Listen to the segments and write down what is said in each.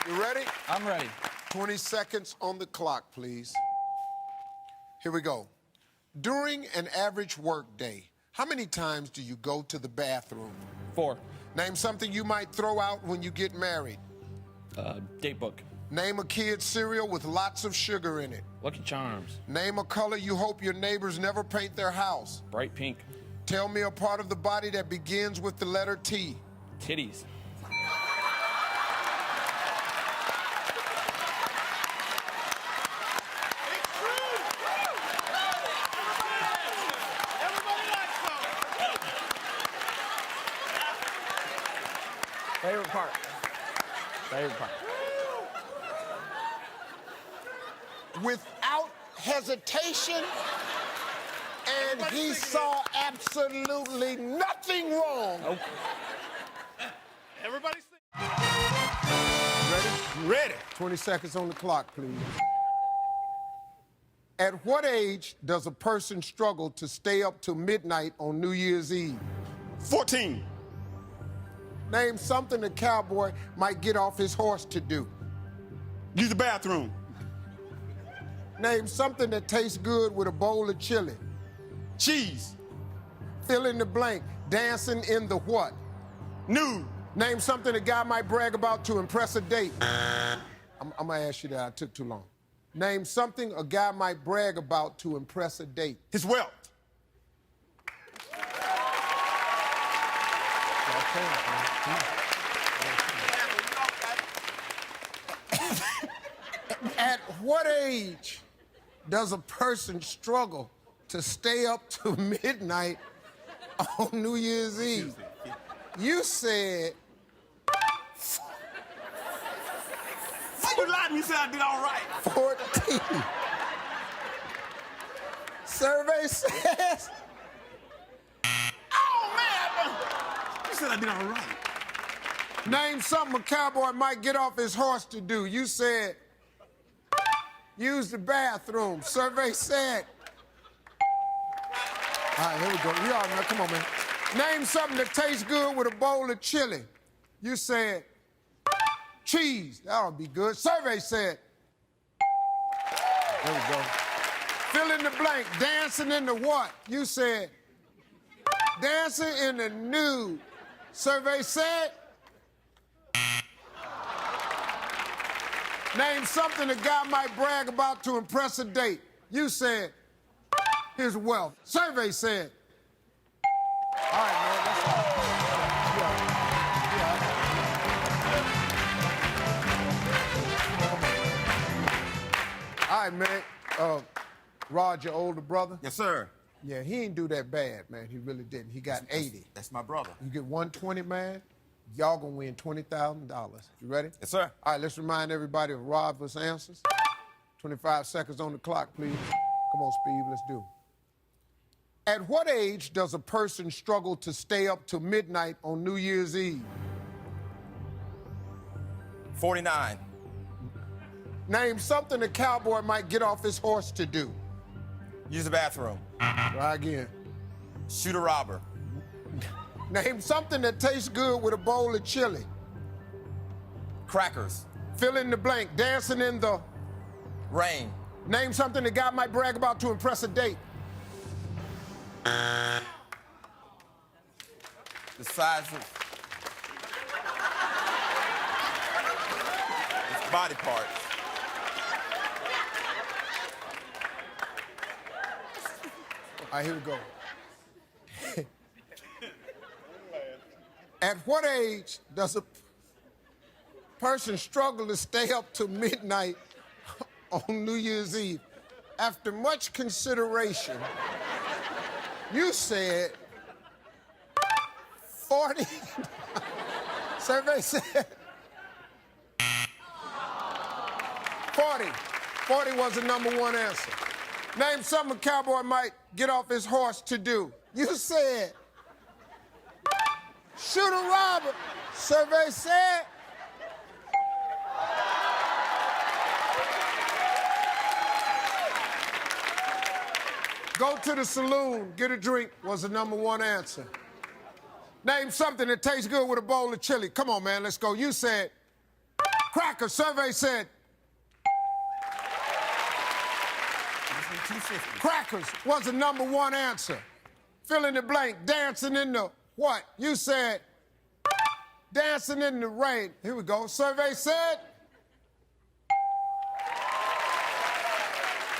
You ready? I'm ready. 20 seconds on the clock, please. Here we go. During an average work day, how many times do you go to the bathroom? 4. Name something you might throw out when you get married. Date book. Name a kid's cereal with lots of sugar in it. Lucky Charms. Name a color you hope your neighbors never paint their house. Bright pink. Tell me a part of the body that begins with the letter T. Titties. Favorite part. Favorite part. Without hesitation, and he saw absolutely nothing wrong. Nope. Everybody sing. Ready? Ready. 20 seconds on the clock, please. At what age does a person struggle to stay up till midnight on New Year's Eve? 14. Name something a cowboy might get off his horse to do. Use the bathroom. Name something that tastes good with a bowl of chili. Cheese. Fill in the blank. Dancing in the what? Nude. Name something a guy might brag about to impress a date. I'm gonna ask you that. I took too long. Name something a guy might brag about to impress a date. His wealth. At what age does a person struggle to stay up to midnight on New Year's Eve? You said... Why you lied to me and said I did all right? 14. Survey says... Oh, man. You said I did all right. Name something a cowboy might get off his horse to do. You said... use the bathroom. Survey said... All right, here we go. We all know. Come on, man. Name something that tastes good with a bowl of chili. You said... cheese. That'll be good. Survey said... There we go. Fill in the blank. Dancing in the what? You said... dancing in the nude. Survey said... Name something a guy might brag about to impress a date. You said... his wealth. Survey said... All right, man, that's all. All right, man. Rod, your older brother? Yes, sir. Yeah, he ain't do that bad, man. He really didn't. He got 80. That's my brother. You get 120, man, y'all gonna win $20,000. You ready? Yes, sir. All right, let's remind everybody of Rod's answers. 25 seconds on the clock, please. Come on, Steve, let's do it. At what age does a person struggle to stay up till midnight on New Year's Eve? 49. Name something a cowboy might get off his horse to do. Use the bathroom. Try again. Shoot a robber. Name something that tastes good with a bowl of chili. Crackers. Fill in the blank. Dancing in the... Rain. Name something a guy might brag about to impress a date. The size of... his body parts. All right, here we go. At what age does a person struggle to stay up till midnight on New Year's Eve? After much consideration, you said 40. Survey said 40. 40 was the #1 answer. Name something a cowboy might get off his horse to do. You said shoot a robber. Survey said go to the saloon, get a drink was the #1 answer. Name something that tastes good with a bowl of chili. Come on, man, let's go. You said Crackers, survey said. 250. Crackers was the #1 answer. Fill in the blank, dancing in the what? You said dancing in the rain. Here we go. Survey said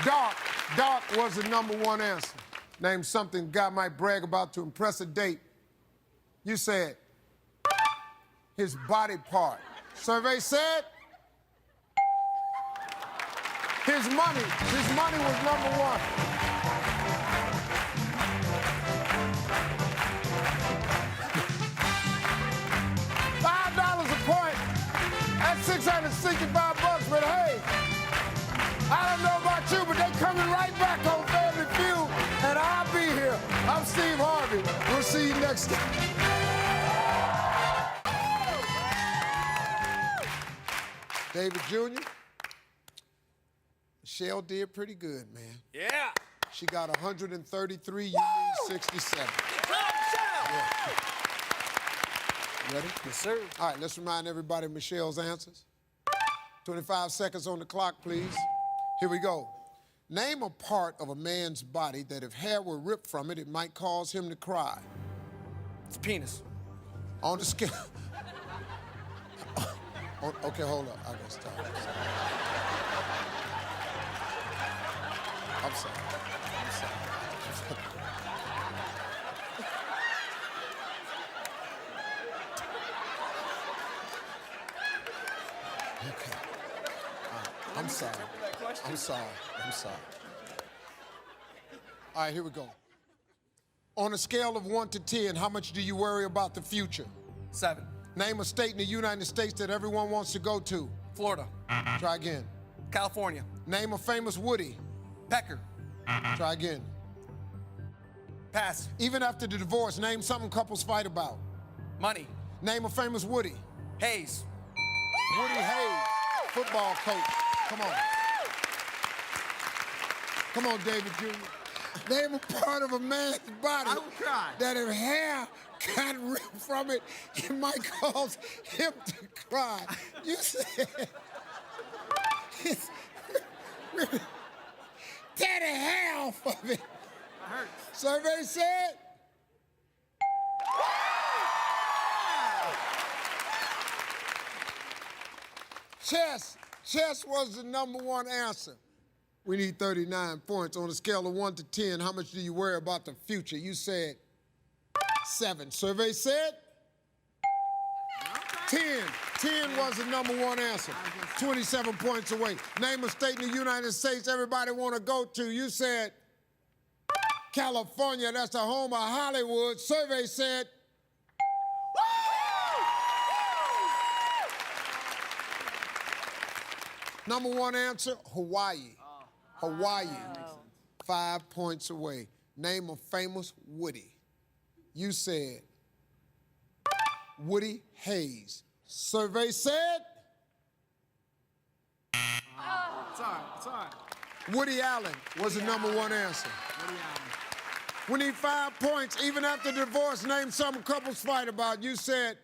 dark. Dark was the #1 answer. Name something a guy might brag about to impress a date. You said his body part. Survey said his money. His money was #1. $5 a point. That's $665, but hey, I don't know about you, but they're coming right back on Family Feud, and I'll be here. I'm Steve Harvey. We'll see you next time. David Jr., Michelle did pretty good, man. Yeah. She got 133, you need 67. Yeah. Ready? Yes, sir. All right, let's remind everybody of Michelle's answers. 25 seconds on the clock, please. Here we go. Name a part of a man's body that if hair were ripped from it, it might cause him to cry. It's penis. On the scale. Okay, hold up. I gotta stop. I'm sorry. I'm sorry. Okay. I'm sorry. I'm sorry. I'm sorry. All right, here we go. On a scale of 1 to 10, how much do you worry about the future? 7. Name a state in the United States that everyone wants to go to. Florida. Try again. California. Name a famous Woody. Pecker. Try again. Pass. Even after the divorce, name something couples fight about. Money. Name a famous Woody. Hayes. Woody Hayes, football coach. Come on. Come on, David Jr. Name a part of a man's body I would cry. that if hair got ripped from it, it might cause him to cry. You said, tear the hair off of it. That hurts. Survey said. Chess was the #1 answer. We need 39 points. On a scale of 1 to 10, how much do you worry about the future? You said 7. Survey said 10. 10 was the #1 answer. 27 points away. Name a state in the United States everybody want to go to. You said California. That's the home of Hollywood. Survey said #1 answer, Hawaii. Hawaii. 5 points away. Name a famous Woody. You said Woody Hayes. Survey said It's all right. It's all right. Woody Allen was the #1 answer. Woody Allen. We need 5 points. Even after divorce, name something couples fight about. You said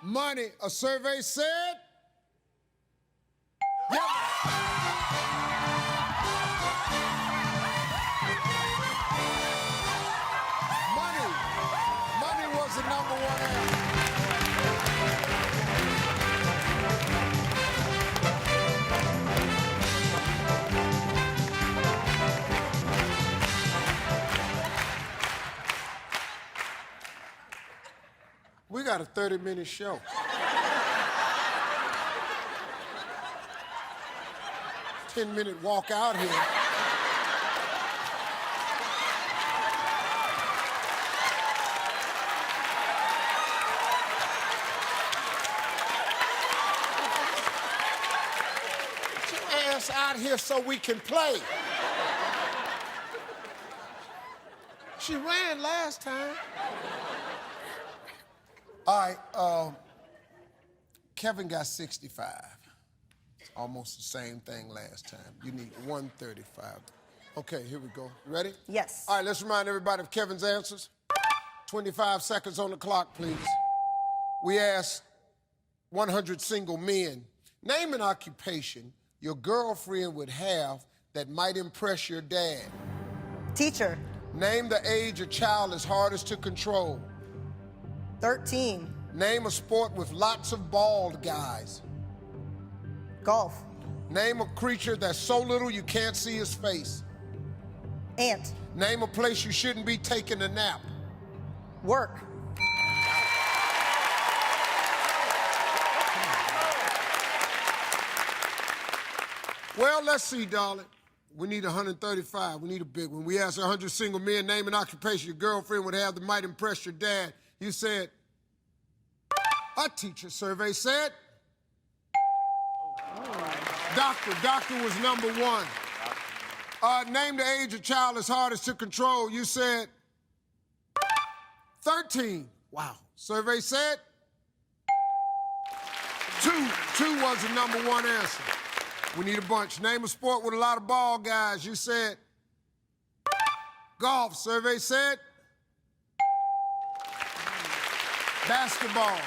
money. A survey said yep. Money was the #1 answer. We got a 30-minute show. Ten-minute walk out here. Get your ass out here so we can play. She ran last time. All right, Kevin got 65. Almost the same thing last time. You need 135. Okay, here we go. You ready? Yes. All right, let's remind everybody of Kevin's answers. 25 seconds on the clock, please. We asked 100 single men. Name an occupation your girlfriend would have that might impress your dad. Teacher. Name the age a child is hardest to control. 13. Name a sport with lots of bald guys. Golf. Name a creature that's so little you can't see his face. Ant. Name a place you shouldn't be taking a nap. Work. Well, let's see, darling. We need 135. We need a big one. We asked 100 single men, name an occupation your girlfriend would have that might impress your dad. You said, a teacher. Survey said, doctor. Doctor was number one. Name the age a child is hardest to control. You said 13. Wow. Survey said 2. 2 was the number one answer. We need a bunch. Name a sport with a lot of ball guys. You said golf. Survey said basketball.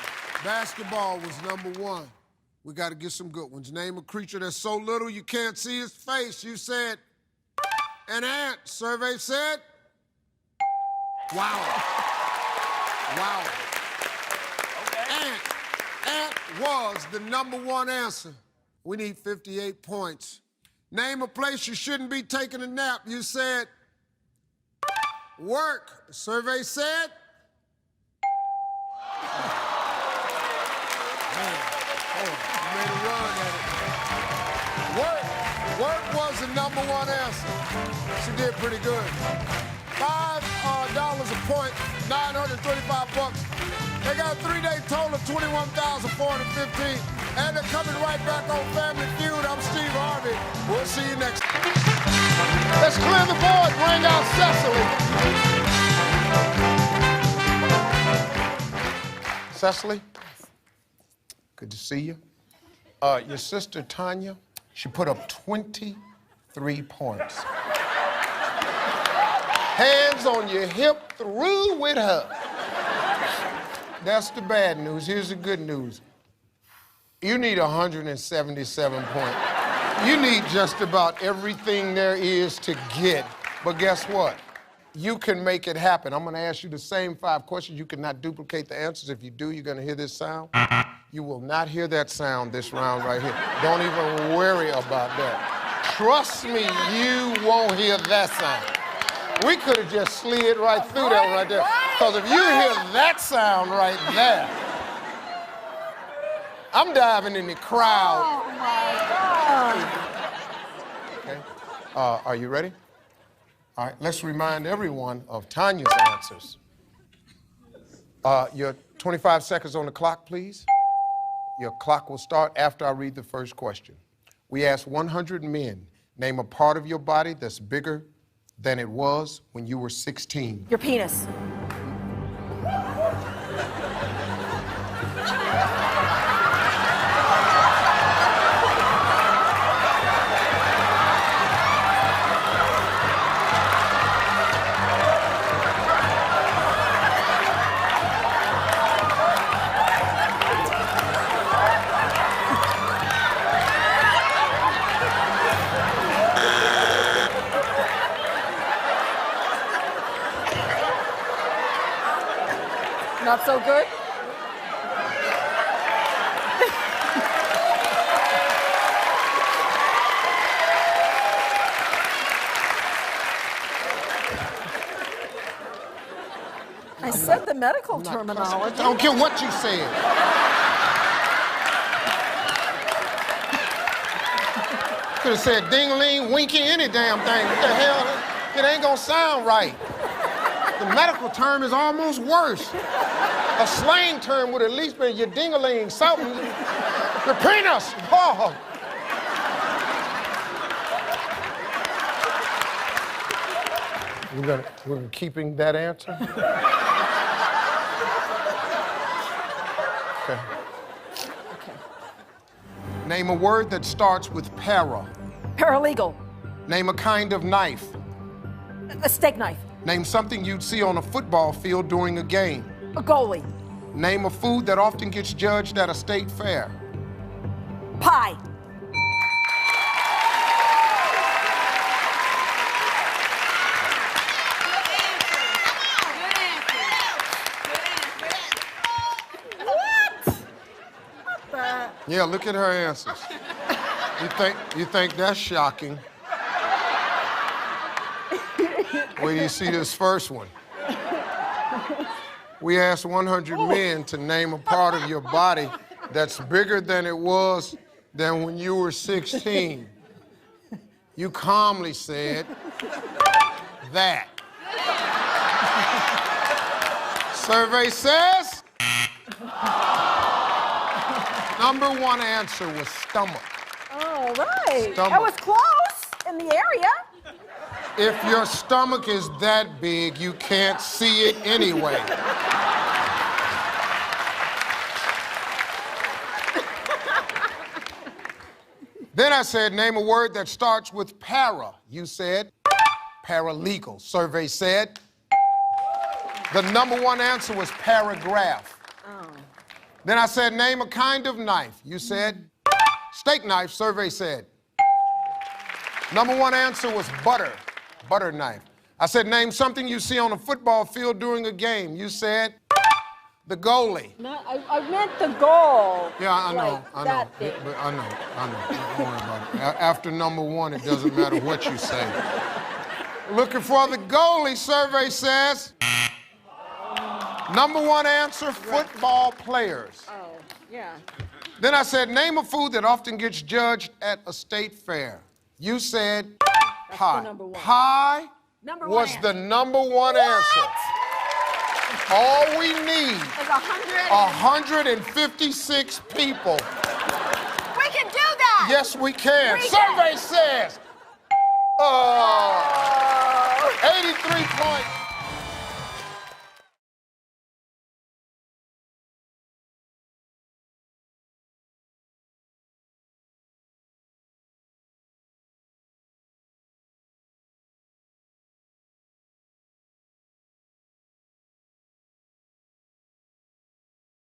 Basketball was number one. We got to get some good ones. Name a creature that's so little you can't see his face. You said an ant. Survey said wow. Wow. Okay. Ant was the number one answer. We need 58 points. Name a place you shouldn't be taking a nap. You said work. The survey said you made a run at it. Work was the number one answer. She did pretty good. $5 a point, 935 bucks. They got a 3-day total of 21,415. And they're coming right back on Family Feud. I'm Steve Harvey. We'll see you next time. Let's clear the board. Bring out Cecily. Cecily, good to see you. Your sister, Tanya, she put up 23 points. Hands on your hip, through with her. That's the bad news. Here's the good news. You need 177 points. You need just about everything there is to get. But guess what? You can make it happen. I'm gonna ask you the same 5 questions. You cannot duplicate the answers. If you do, you're gonna hear this sound. You will not hear that sound this round right here. Don't even worry about that. Trust me, you won't hear that sound. We could have just slid right through that one right there. Because if you hear that sound right there, I'm diving in the crowd. Oh, my God. Okay. Are you ready? All right, let's remind everyone of Tanya's answers. Your 25 seconds on the clock, please. Your clock will start after I read the first question. We asked 100 men, name a part of your body that's bigger than it was when you were 16. Your penis. Not so good? I said the medical terminology. I don't care what you said. Could have said ding-a-ling, winky, any damn thing. What the hell? It ain't gonna sound right. The medical term is almost worse. A slang term would at least be your ding-a-ling, something. Your penis. Oh. We're keeping that answer? Okay. Name a word that starts with para. Paralegal. Name a kind of knife. A steak knife. Name something you'd see on a football field during a game. A goalie. Name a food that often gets judged at a state fair. Pie. Yeah, look at her answers. You think that's shocking? Wait till you see this first one. We asked 100 men to name a part of your body that's bigger than it was than when you were 16. You calmly said, that. Survey says, number one answer was stomach. Oh, right. Stomach. That was close in the area. If your stomach is that big, you can't see it anyway. Then I said, name a word that starts with para. You said paralegal. Survey said the number one answer was paragraph. Oh. Then I said, name a kind of knife. You said steak knife. Survey said number one answer was butter knife. I said, name something you see on a football field during a game. You said the goalie. No, I meant the goal. Yeah, I know, Like I know. that big. But I know. Don't worry about it. After number one, it doesn't matter what you say. Looking for the goalie, survey says. Number one answer, football players. Oh, yeah. Then I said, name a food that often gets judged at a state fair. You said pie. the number one. Pie Number one was answer. the number one answer. All we need It's 156 people. We can do that. Yes, we can. We Survey says 83 points.